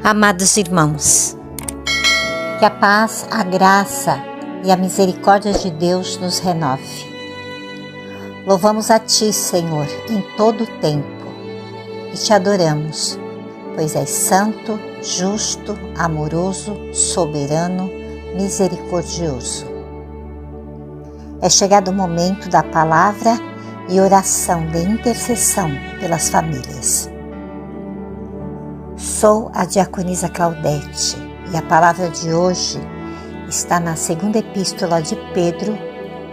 Amados irmãos, que a paz, a graça e a misericórdia de Deus nos renove. Louvamos a Ti, Senhor, em todo o tempo e Te adoramos, pois és santo, justo, amoroso, soberano, misericordioso. É chegado o momento da palavra e oração de intercessão pelas famílias. Sou a diaconisa Claudete e a palavra de hoje está na segunda epístola de Pedro,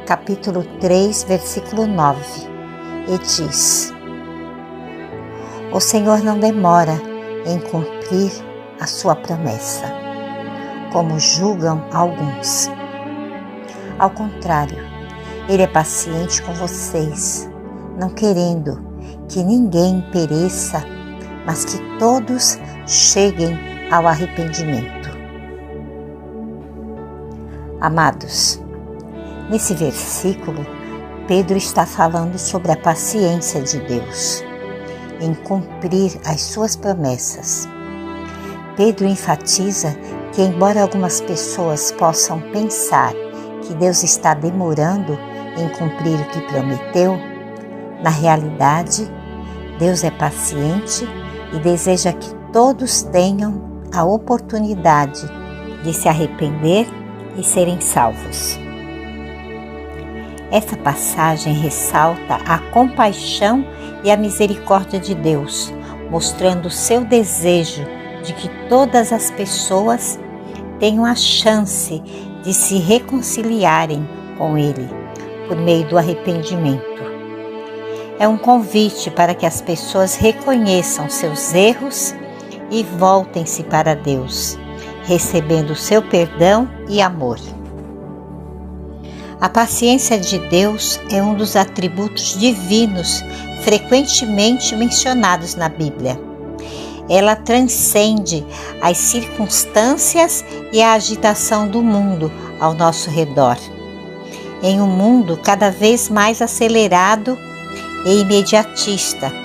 capítulo 3, versículo 9, e diz: O Senhor não demora em cumprir a sua promessa, como julgam alguns. Ao contrário, Ele é paciente com vocês, não querendo que ninguém pereça, mas que todos cheguem ao arrependimento. Amados, nesse versículo, Pedro está falando sobre a paciência de Deus em cumprir as suas promessas. Pedro enfatiza que, embora algumas pessoas possam pensar que Deus está demorando em cumprir o que prometeu, na realidade, Deus é paciente e deseja que todos tenham a oportunidade de se arrepender e serem salvos. Essa passagem ressalta a compaixão e a misericórdia de Deus, mostrando o seu desejo de que todas as pessoas tenham a chance de se reconciliarem com Ele por meio do arrependimento. É um convite para que as pessoas reconheçam seus erros e voltem-se para Deus, recebendo o seu perdão e amor. A paciência de Deus é um dos atributos divinos frequentemente mencionados na Bíblia. Ela transcende as circunstâncias e a agitação do mundo ao nosso redor. Em um mundo cada vez mais acelerado e imediatista,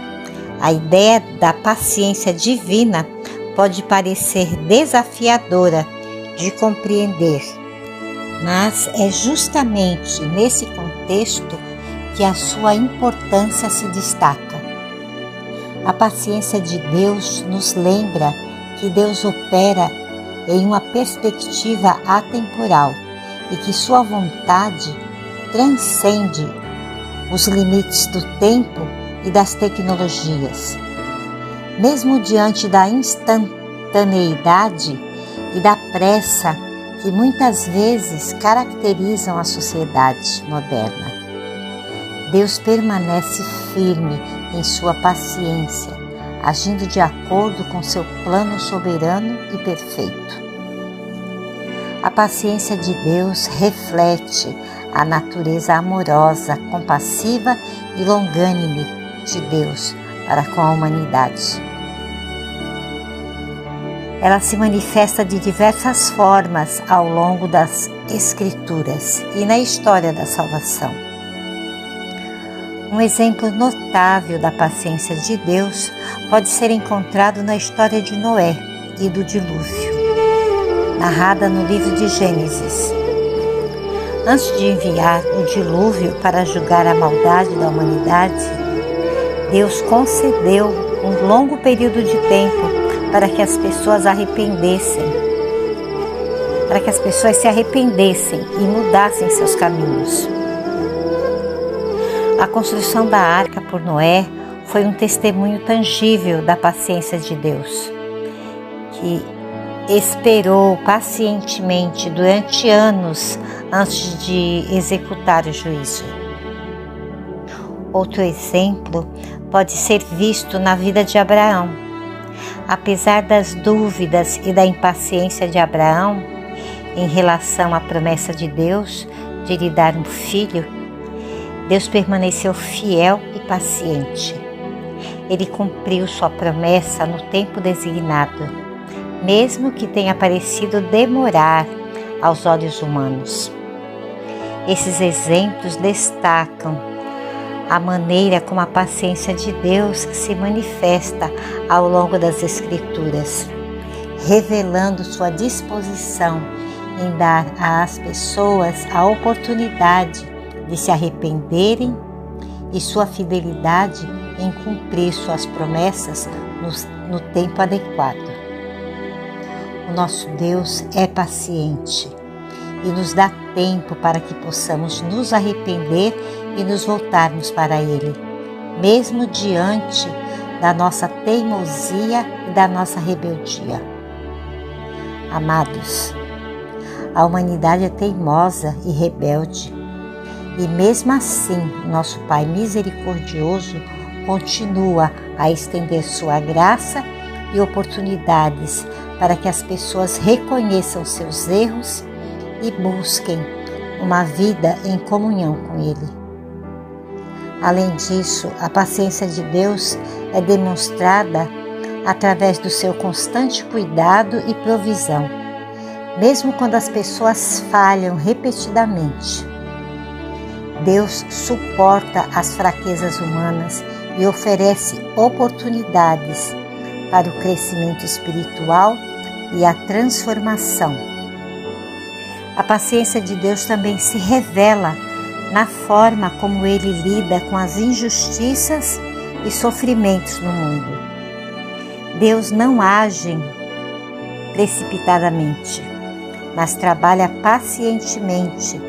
a ideia da paciência divina pode parecer desafiadora de compreender, mas é justamente nesse contexto que a sua importância se destaca. A paciência de Deus nos lembra que Deus opera em uma perspectiva atemporal e que sua vontade transcende os limites do tempo e das tecnologias. Mesmo diante da instantaneidade e da pressa que muitas vezes caracterizam a sociedade moderna, Deus permanece firme em sua paciência, agindo de acordo com seu plano soberano e perfeito. A paciência de Deus reflete a natureza amorosa, compassiva e longânime de Deus para com a humanidade. Ela se manifesta de diversas formas ao longo das Escrituras e na história da salvação. Um exemplo notável da paciência de Deus pode ser encontrado na história de Noé e do dilúvio, narrada no livro de Gênesis. Antes de enviar o dilúvio para julgar a maldade da humanidade, Deus concedeu um longo período de tempo para que as pessoas se arrependessem e mudassem seus caminhos. A construção da arca por Noé foi um testemunho tangível da paciência de Deus, que esperou pacientemente durante anos antes de executar o juízo. Outro exemplo pode ser visto na vida de Abraão. Apesar das dúvidas e da impaciência de Abraão em relação à promessa de Deus de lhe dar um filho, Deus permaneceu fiel e paciente. Ele cumpriu sua promessa no tempo designado, mesmo que tenha parecido demorar aos olhos humanos. Esses exemplos destacam a maneira como a paciência de Deus se manifesta ao longo das Escrituras. revelando sua disposição em dar às pessoas a oportunidade de se arrependerem e sua fidelidade em cumprir suas promessas no tempo adequado. O nosso Deus é paciente e nos dá tempo para que possamos nos arrepender e nos voltarmos para Ele, mesmo diante da nossa teimosia e da nossa rebeldia. Amados, a humanidade é teimosa e rebelde, e mesmo assim, nosso Pai misericordioso continua a estender sua graça e oportunidades para que as pessoas reconheçam seus erros e busquem uma vida em comunhão com Ele. Além disso, a paciência de Deus é demonstrada através do seu constante cuidado e provisão, mesmo quando as pessoas falham repetidamente. Deus suporta as fraquezas humanas e oferece oportunidades para o crescimento espiritual e a transformação. A paciência de Deus também se revela na forma como Ele lida com as injustiças e sofrimentos no mundo. Deus não age precipitadamente, mas trabalha pacientemente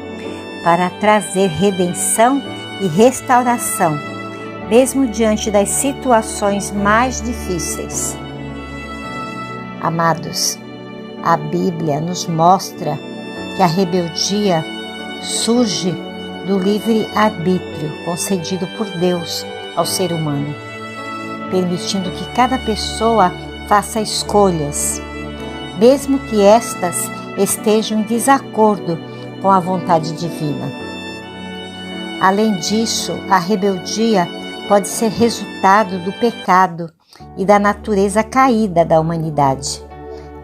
para trazer redenção e restauração, mesmo diante das situações mais difíceis. Amados, a Bíblia nos mostra que a rebeldia surge do livre-arbítrio concedido por Deus ao ser humano, permitindo que cada pessoa faça escolhas, mesmo que estas estejam em desacordo com a vontade divina. Além disso, a rebeldia pode ser resultado do pecado e da natureza caída da humanidade,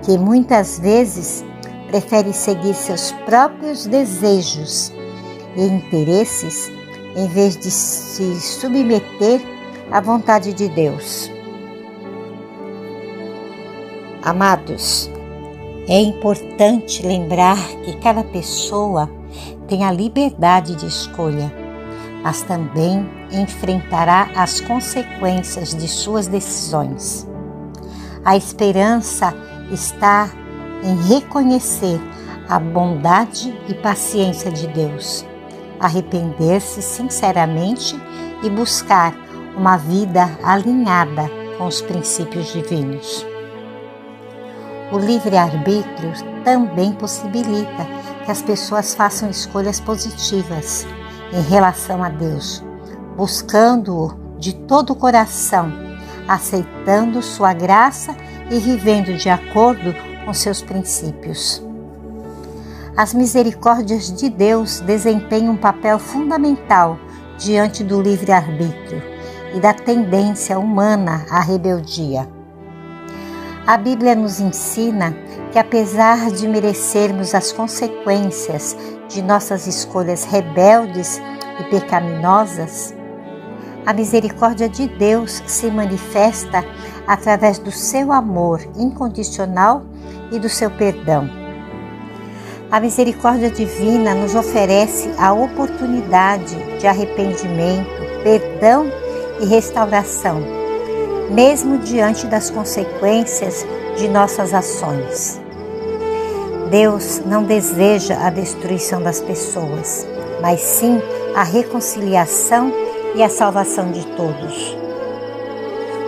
que muitas vezes prefere seguir seus próprios desejos e interesses em vez de se submeter à vontade de Deus. Amados, é importante lembrar que cada pessoa tem a liberdade de escolha, mas também enfrentará as consequências de suas decisões. A esperança está em reconhecer a bondade e paciência de Deus, arrepender-se sinceramente e buscar uma vida alinhada com os princípios divinos. O livre-arbítrio também possibilita que as pessoas façam escolhas positivas em relação a Deus, buscando-o de todo o coração, aceitando sua graça e vivendo de acordo com seus princípios. As misericórdias de Deus desempenham um papel fundamental diante do livre-arbítrio e da tendência humana à rebeldia. A Bíblia nos ensina que, apesar de merecermos as consequências de nossas escolhas rebeldes e pecaminosas, a misericórdia de Deus se manifesta através do seu amor incondicional e do seu perdão. A misericórdia divina nos oferece a oportunidade de arrependimento, perdão e restauração, mesmo diante das consequências de nossas ações. Deus não deseja a destruição das pessoas, mas sim a reconciliação e a salvação de todos.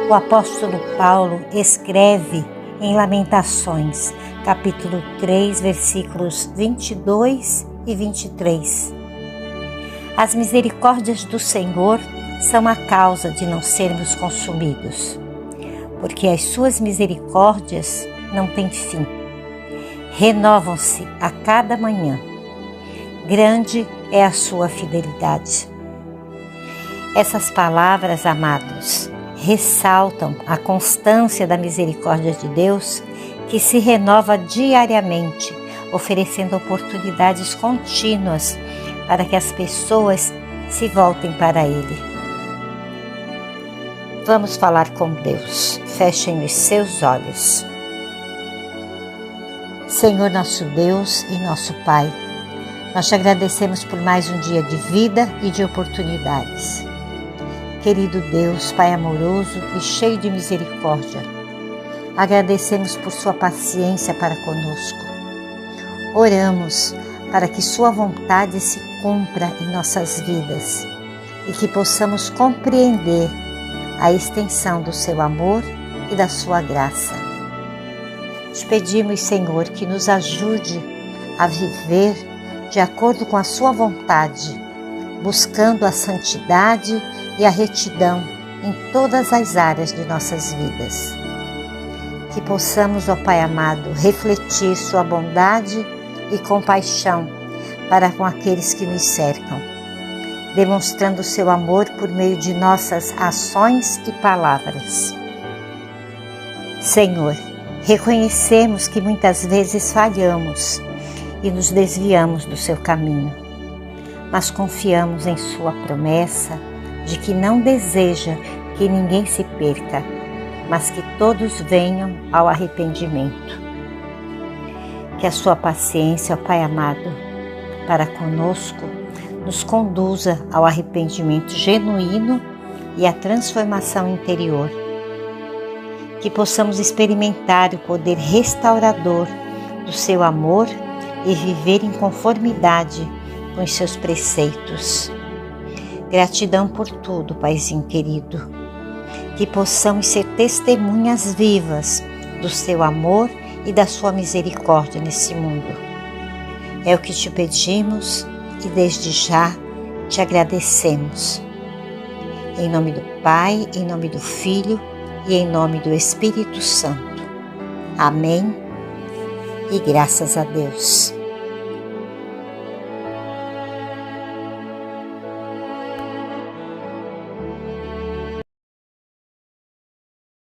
O apóstolo Paulo escreve em Lamentações, capítulo 3, versículos 22 e 23. As misericórdias do Senhor são a causa de não sermos consumidos, porque as suas misericórdias não têm fim. Renovam-se a cada manhã. Grande é a sua fidelidade. Essas palavras, amados, ressaltam a constância da misericórdia de Deus, que se renova diariamente, oferecendo oportunidades contínuas para que as pessoas se voltem para Ele. Vamos falar com Deus. Fechem os seus olhos. Senhor nosso Deus e nosso Pai, nós te agradecemos por mais um dia de vida e de oportunidades. Querido Deus, Pai amoroso e cheio de misericórdia, agradecemos por sua paciência para conosco. Oramos para que sua vontade se cumpra em nossas vidas e que possamos compreender a extensão do seu amor e da sua graça. Te pedimos, Senhor, que nos ajude a viver de acordo com a sua vontade, buscando a santidade e a retidão em todas as áreas de nossas vidas. Que possamos, ó Pai amado, refletir sua bondade e compaixão para com aqueles que nos cercam, demonstrando seu amor por meio de nossas ações e palavras. Senhor, reconhecemos que muitas vezes falhamos e nos desviamos do seu caminho, mas confiamos em sua promessa de que não deseja que ninguém se perca, mas que todos venham ao arrependimento. Que a sua paciência, ó Pai amado, para conosco, nos conduza ao arrependimento genuíno e à transformação interior. Que possamos experimentar o poder restaurador do seu amor e viver em conformidade com os seus preceitos. Gratidão por tudo, Paizinho querido. Que possamos ser testemunhas vivas do seu amor e da sua misericórdia nesse mundo. É o que te pedimos e desde já te agradecemos. Em nome do Pai, em nome do Filho e em nome do Espírito Santo. Amém e graças a Deus.